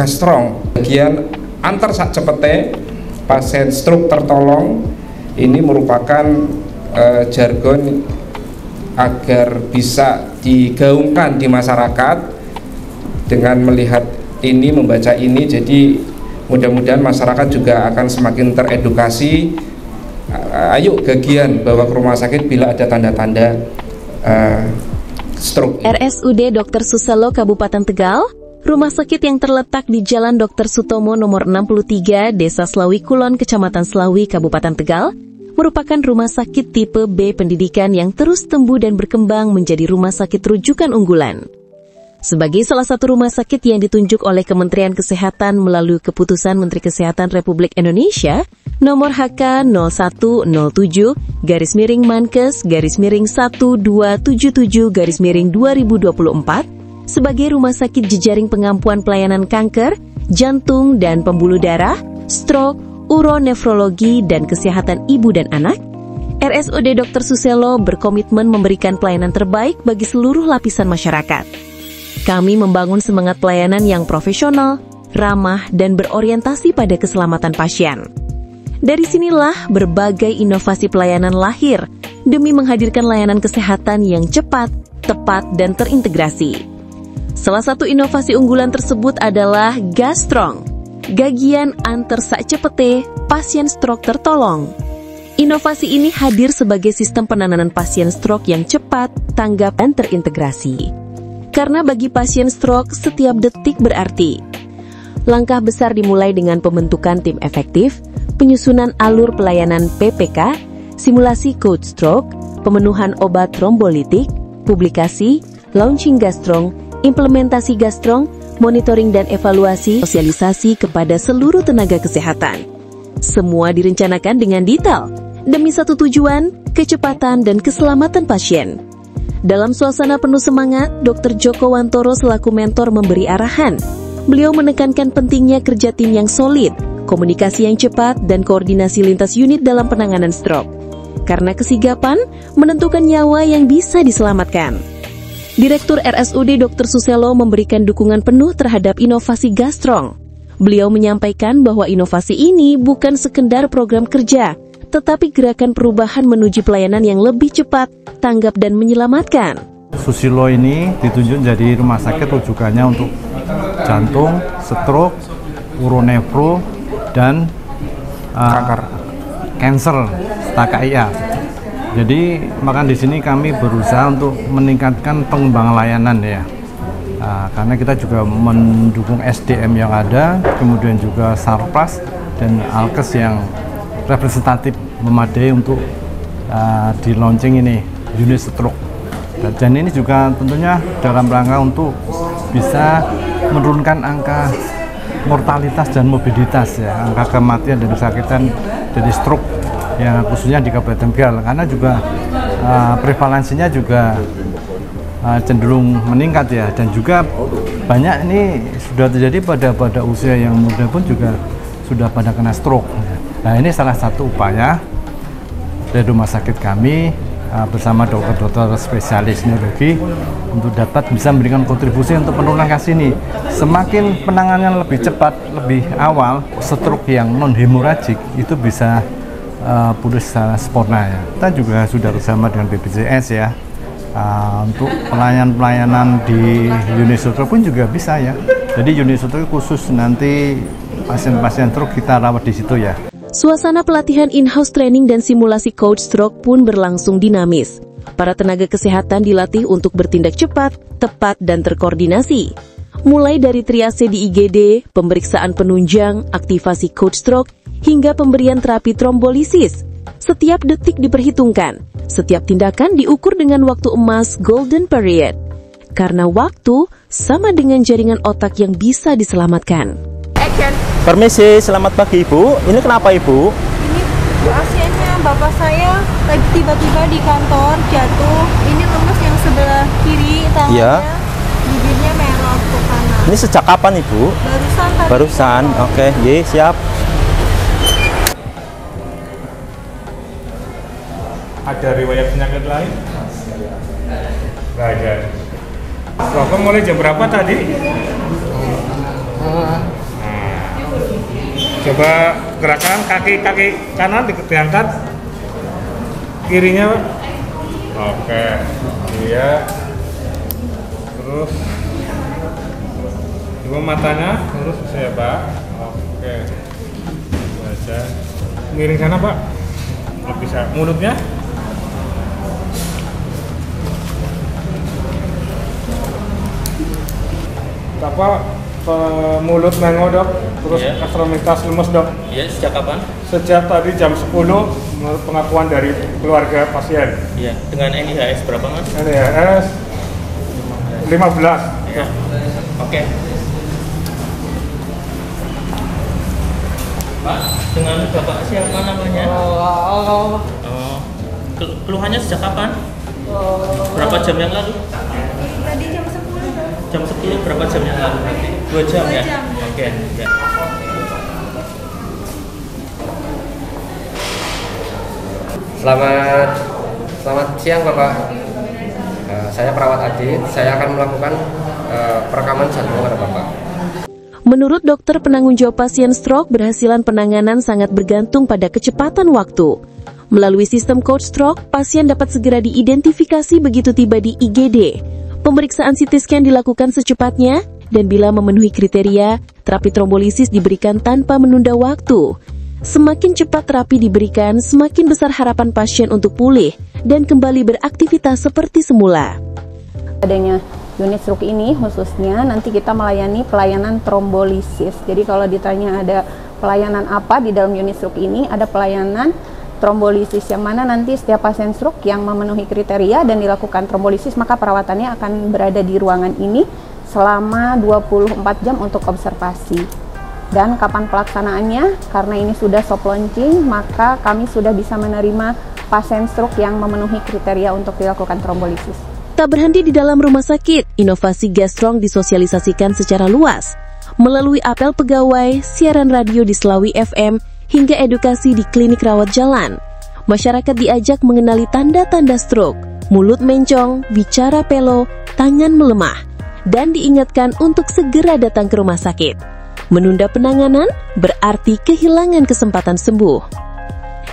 gastrong, bagian antar sak cepete pasien stroke tertolong. Ini merupakan jargon agar bisa digaungkan di masyarakat dengan melihat ini, membaca ini. Jadi mudah-mudahan masyarakat juga akan semakin teredukasi. Ayo gagian bawa ke rumah sakit bila ada tanda-tanda stroke. RSUD Dr. Suselo Kabupaten Tegal, rumah sakit yang terletak di Jalan Dr. Sutomo nomor 63, Desa Slawi Kulon, Kecamatan Slawi, Kabupaten Tegal, merupakan rumah sakit tipe B pendidikan yang terus tumbuh dan berkembang menjadi rumah sakit rujukan unggulan. Sebagai salah satu rumah sakit yang ditunjuk oleh Kementerian Kesehatan melalui Keputusan Menteri Kesehatan Republik Indonesia nomor HK 0107-Mankes-1277-2024 sebagai rumah sakit jejaring pengampuan pelayanan kanker, jantung dan pembuluh darah, stroke, uronefrologi dan kesehatan ibu dan anak. RSUD Dr. Suselo berkomitmen memberikan pelayanan terbaik bagi seluruh lapisan masyarakat. Kami membangun semangat pelayanan yang profesional, ramah, dan berorientasi pada keselamatan pasien. Dari sinilah berbagai inovasi pelayanan lahir demi menghadirkan layanan kesehatan yang cepat, tepat, dan terintegrasi. Salah satu inovasi unggulan tersebut adalah Gastrong, gagian antar sak cepete pasien stroke tertolong. Inovasi ini hadir sebagai sistem penanganan pasien stroke yang cepat, tanggap, dan terintegrasi. Karena bagi pasien stroke, setiap detik berarti. Langkah besar dimulai dengan pembentukan tim efektif, penyusunan alur pelayanan PPK, simulasi code stroke, pemenuhan obat trombolitik, publikasi, launching Gastrong, implementasi Gastrong, monitoring dan evaluasi, sosialisasi kepada seluruh tenaga kesehatan. Semua direncanakan dengan detail, demi satu tujuan, kecepatan dan keselamatan pasien. Dalam suasana penuh semangat, Dr. Joko Wantoro selaku mentor memberi arahan. Beliau menekankan pentingnya kerja tim yang solid, komunikasi yang cepat, dan koordinasi lintas unit dalam penanganan stroke. Karena kesigapan menentukan nyawa yang bisa diselamatkan. Direktur RSUD Dr. Suselo memberikan dukungan penuh terhadap inovasi Gastrong. Beliau menyampaikan bahwa inovasi ini bukan sekedar program kerja, tetapi gerakan perubahan menuju pelayanan yang lebih cepat, tanggap, dan menyelamatkan. Susilo ini ditunjuk jadi rumah sakit rujukannya untuk jantung, stroke, uronefro, dan kanker, TKIA. Jadi maka di sini kami berusaha untuk meningkatkan pengembangan layanan ya. Karena kita juga mendukung SDM yang ada, kemudian juga Sarpras dan Alkes yang representatif memadai untuk di launching ini unit stroke. Dan ini juga tentunya dalam rangka untuk bisa menurunkan angka mortalitas dan mobilitas ya, angka kematian dan kesakitan dari stroke yang khususnya di Kabupaten Tegal, karena juga prevalensinya juga cenderung meningkat ya, dan juga banyak ini sudah terjadi pada usia yang muda pun juga sudah pada kena stroke. Nah, ini salah satu upaya dari rumah sakit kami bersama dokter-dokter spesialis neurologi untuk dapat bisa memberikan kontribusi untuk penurunan kasus ini. Semakin penanganan lebih cepat, lebih awal, stroke yang non-hemoragik itu bisa pulih secara sempurna ya. Kita juga sudah bersama dengan BPJS ya, untuk pelayanan di unit stroke pun juga bisa ya. Jadi unit stroke khusus nanti pasien-pasien stroke kita rawat di situ ya. Suasana pelatihan in-house training dan simulasi coach stroke pun berlangsung dinamis. Para tenaga kesehatan dilatih untuk bertindak cepat, tepat, dan terkoordinasi. Mulai dari triase di IGD, pemeriksaan penunjang, aktivasi coach stroke, hingga pemberian terapi trombolisis. Setiap detik diperhitungkan, setiap tindakan diukur dengan waktu emas golden period. Karena waktu sama dengan jaringan otak yang bisa diselamatkan. Permisi, selamat pagi Ibu. Ini kenapa Ibu? Ini pasiennya bapak saya lagi tiba-tiba di kantor jatuh. Ini lemes yang sebelah kiri tangannya, ya. Bibirnya merah ke kanan. Ini sejak kapan Ibu? Barusan tadi. Barusan, oke, ye, siap. Ada riwayat penyakit lain? Nggak ada. Bapak mulai jam berapa tadi? Coba gerakan kaki kanan diangkat, kirinya. Oke, iya. Terus coba matanya lurus ya Pak. Oke, baca miring sana Pak. Bisa mulutnya. Apa mulut mengo dok, terus ekstremitas lemes dok. Iya, sejak kapan? Sejak tadi jam 10 menurut pengakuan dari keluarga pasien. Iya, dengan NIHS berapa mas? NIHS 15. Iya. Oke. Pak, dengan bapak siapa namanya? Keluhannya sejak kapan? Berapa jam yang lalu? Tadi jam 10. Jam 10 berapa jam yang lalu? 2 jam ya? Oke. Ya. Selamat siang Bapak. Saya perawat Adit. Saya akan melakukan perekaman jantung pada Bapak. Menurut dokter penanggung jawab pasien stroke, berhasilan penanganan sangat bergantung pada kecepatan waktu. Melalui sistem code stroke, pasien dapat segera diidentifikasi begitu tiba di IGD. Pemeriksaan CT scan dilakukan secepatnya, dan bila memenuhi kriteria, terapi trombolisis diberikan tanpa menunda waktu. Semakin cepat terapi diberikan, semakin besar harapan pasien untuk pulih dan kembali beraktivitas seperti semula. Adanya unit stroke ini khususnya nanti kita melayani pelayanan trombolisis. Jadi kalau ditanya ada pelayanan apa di dalam unit stroke ini, ada pelayanan trombolisis yang mana nanti setiap pasien stroke yang memenuhi kriteria dan dilakukan trombolisis maka perawatannya akan berada di ruangan ini selama 24 jam untuk observasi. Dan kapan pelaksanaannya? Karena ini sudah soft launching, maka kami sudah bisa menerima pasien stroke yang memenuhi kriteria untuk dilakukan trombolisis. Tak berhenti di dalam rumah sakit, inovasi Gastrong disosialisasikan secara luas melalui apel pegawai, siaran radio di Slawi FM, hingga edukasi di klinik rawat jalan. Masyarakat diajak mengenali tanda-tanda stroke, mulut mencong, bicara pelo, tangan melemah, dan diingatkan untuk segera datang ke rumah sakit. Menunda penanganan berarti kehilangan kesempatan sembuh.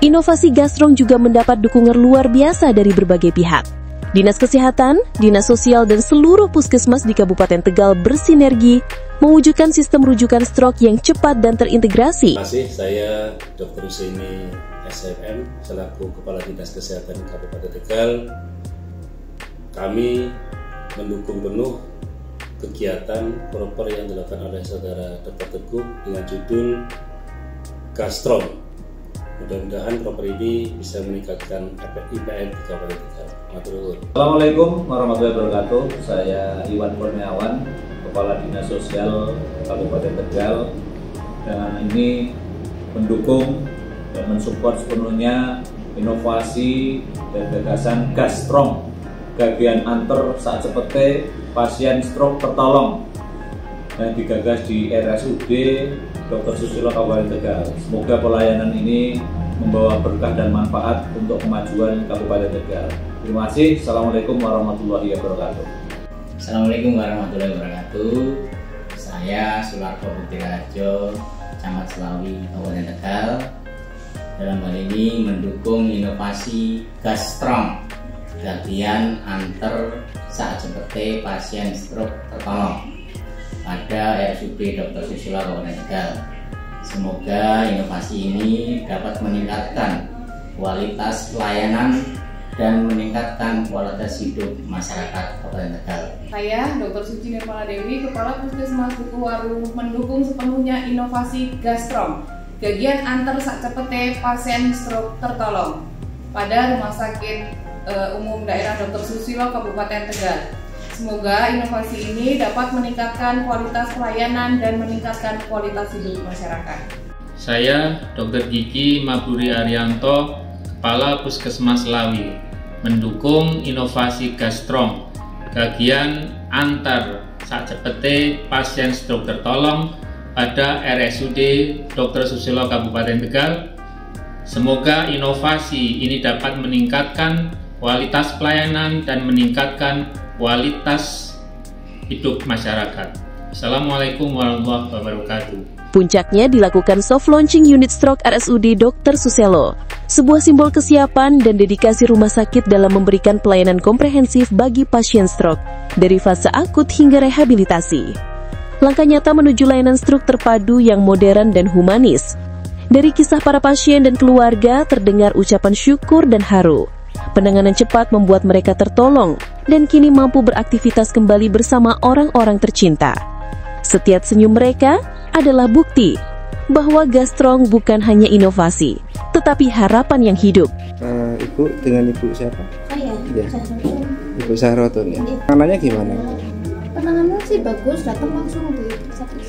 Inovasi Gastrong juga mendapat dukungan luar biasa dari berbagai pihak. Dinas Kesehatan, Dinas Sosial, dan seluruh puskesmas di Kabupaten Tegal bersinergi mewujudkan sistem rujukan stroke yang cepat dan terintegrasi. Terima kasih, saya Dr. Husaini SMM selaku Kepala Dinas Kesehatan Kabupaten Tegal. Kami mendukung penuh kegiatan proper yang dilakukan oleh Saudara Dr. Teguh dengan judul Gastrong. Mudah-mudahan proper ini bisa meningkatkan IPM di Kabupaten Tegal. Assalamualaikum warahmatullahi wabarakatuh. Saya Iwan Kurniawan, Kepala Dinas Sosial Kabupaten Tegal. Dengan ini mendukung dan mensupport sepenuhnya inovasi dan gagasan Gastrong, gagian antar saat cepete pasien stroke tertolong, yang digagas di RSUD Dr. Susilo Kabupaten Tegal. Semoga pelayanan ini membawa berkah dan manfaat untuk kemajuan Kabupaten Tegal. Terima kasih. Assalamualaikum warahmatullahi wabarakatuh. Assalamualaikum warahmatullahi wabarakatuh. Saya Sularto Putirajo, Camat Slawi, Kabupaten Tegal. Dalam hal ini mendukung inovasi Gastrong, gagian antar saat cepete pasien stroke tertolong pada RSUD Dr. Susilo Kabupaten Tegal. Semoga inovasi ini dapat meningkatkan kualitas pelayanan dan meningkatkan kualitas hidup masyarakat Kabupaten Tegal. Saya Dr. Suci Nirmala Dewi, Kepala Puskesmas Dukuhwaru, mendukung sepenuhnya inovasi Gastrong, gagian antar saat cepete pasien stroke tertolong pada Rumah Sakit Umum Daerah Dr. Susilo Kabupaten Tegal. Semoga inovasi ini dapat meningkatkan kualitas pelayanan dan meningkatkan kualitas hidup masyarakat. Saya Dr. Gigi Maburi Arianto, Kepala Puskesmas Lawi, mendukung inovasi Gastrong, gagian antar saat cepete pasien stroke tertolong pada RSUD Dr. Susilo Kabupaten Tegal. Semoga inovasi ini dapat meningkatkan kualitas pelayanan dan meningkatkan kualitas hidup masyarakat. Assalamualaikum warahmatullahi wabarakatuh. Puncaknya dilakukan soft launching unit stroke RSUD Dr. Suselo, sebuah simbol kesiapan dan dedikasi rumah sakit dalam memberikan pelayanan komprehensif bagi pasien stroke, dari fase akut hingga rehabilitasi. Langkah nyata menuju layanan stroke terpadu yang modern dan humanis. Dari kisah para pasien dan keluarga terdengar ucapan syukur dan haru. Penanganan cepat membuat mereka tertolong dan kini mampu beraktivitas kembali bersama orang-orang tercinta. Setiap senyum mereka adalah bukti bahwa Gastrong bukan hanya inovasi, tetapi harapan yang hidup. Ibu dengan Ibu siapa? Saya. Ya. Ibu Sahrotun ya. Penanganannya gimana? Penanganan sih bagus, datang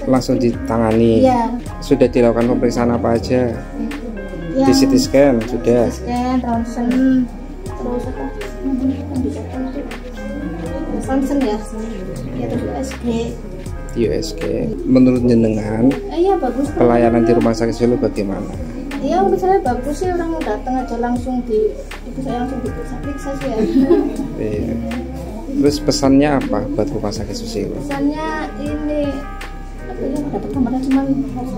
langsung ditangani. Iya. Sudah dilakukan pemeriksaan apa aja? Ya. Di CT scan sudah. Scan, ronsen, terus apa? Ronsen ya. Ya terus USG. USG. Menurut jenengan, Iya bagus. pelayanan di rumah sakit Suselo bagaimana? Iya menurut saya bagus sih, orang datang aja langsung ibu saya langsung diperiksa sih ya. Iya. Terus pesannya apa buat rumah sakit Suselo? Pesannya ini apa ya, dapat kamarnya cuma harus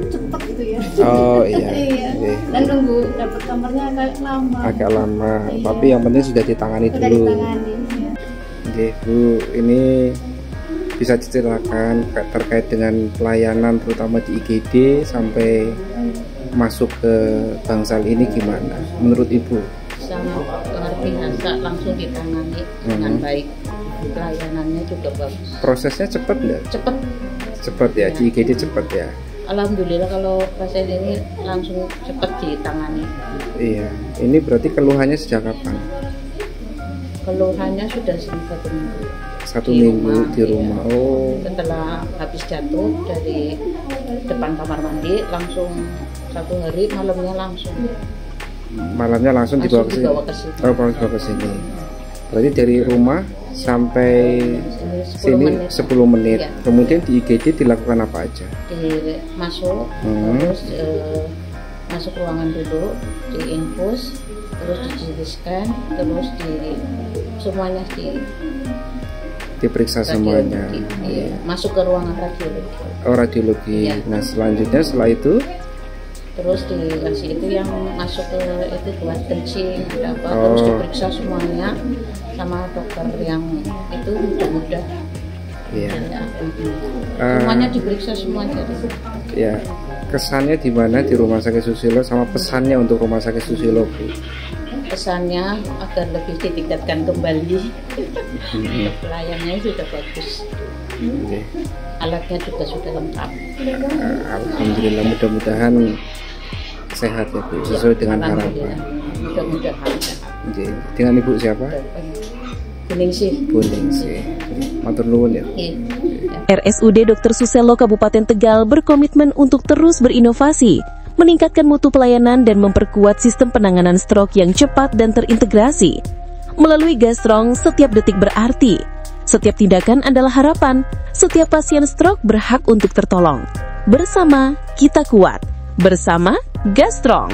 cepet gitu ya. Oh iya. Iya. Dan nunggu dapat kamarnya agak lama. Iya. Tapi yang penting sudah ditangani Sudah dulu. ditangani. Ya. Oke Bu, ini bisa diceritakan terkait dengan pelayanan terutama di IGD sampai masuk ke Bangsal ini gimana menurut Ibu? Sangat luar biasa, langsung ditangani dengan baik. Pelayanannya juga bagus. Prosesnya cepat nggak? Cepat. Cepat ya, di IGD cepat ya. Alhamdulillah kalau pasien ini langsung cepat ditangani. Iya, ini berarti keluhannya sejak kapan? Keluhannya sudah 1 minggu. 1 minggu di rumah. Iya. Oh. Setelah habis jatuh dari depan kamar mandi, langsung 1 hari malamnya langsung. Malamnya langsung dibawa ke sini. Oh, dibawa ke sini. Berarti dari rumah sampai sini 10 menit. Ya. Kemudian di IGD dilakukan apa aja? Masuk, terus masuk ruangan dulu, diinfus, terus di scan, terus semuanya diperiksa semuanya. Iya. Masuk ke ruangan radiologi. Oh, radiologi. Ya. Nah, selanjutnya setelah itu terus dikasih itu yang masuk ke itu buat kencing ada apa, terus diperiksa semuanya sama dokter yang itu mudah-mudah. Iya. Semuanya diperiksa semuanya. Ya. Kesannya di mana di Rumah Sakit Suselo sama pesannya untuk Rumah Sakit Suselo, Bu? Pesannya agar lebih ditingkatkan kembali. Pelayanannya sudah bagus. Alatnya juga sudah lengkap. Alhamdulillah, mudah-mudahan sehat ya Bu, sesuai dengan harapan. Mudah-mudahan. Dengan Ibu siapa? Buningsih. Buningsih. Matur nuwun ya. RSUD Dr. Suselo Kabupaten Tegal berkomitmen untuk terus berinovasi, meningkatkan mutu pelayanan dan memperkuat sistem penanganan stroke yang cepat dan terintegrasi. Melalui Gastrong, setiap detik berarti. Setiap tindakan adalah harapan. Setiap pasien stroke berhak untuk tertolong. Bersama kita kuat. Bersama Gastrong.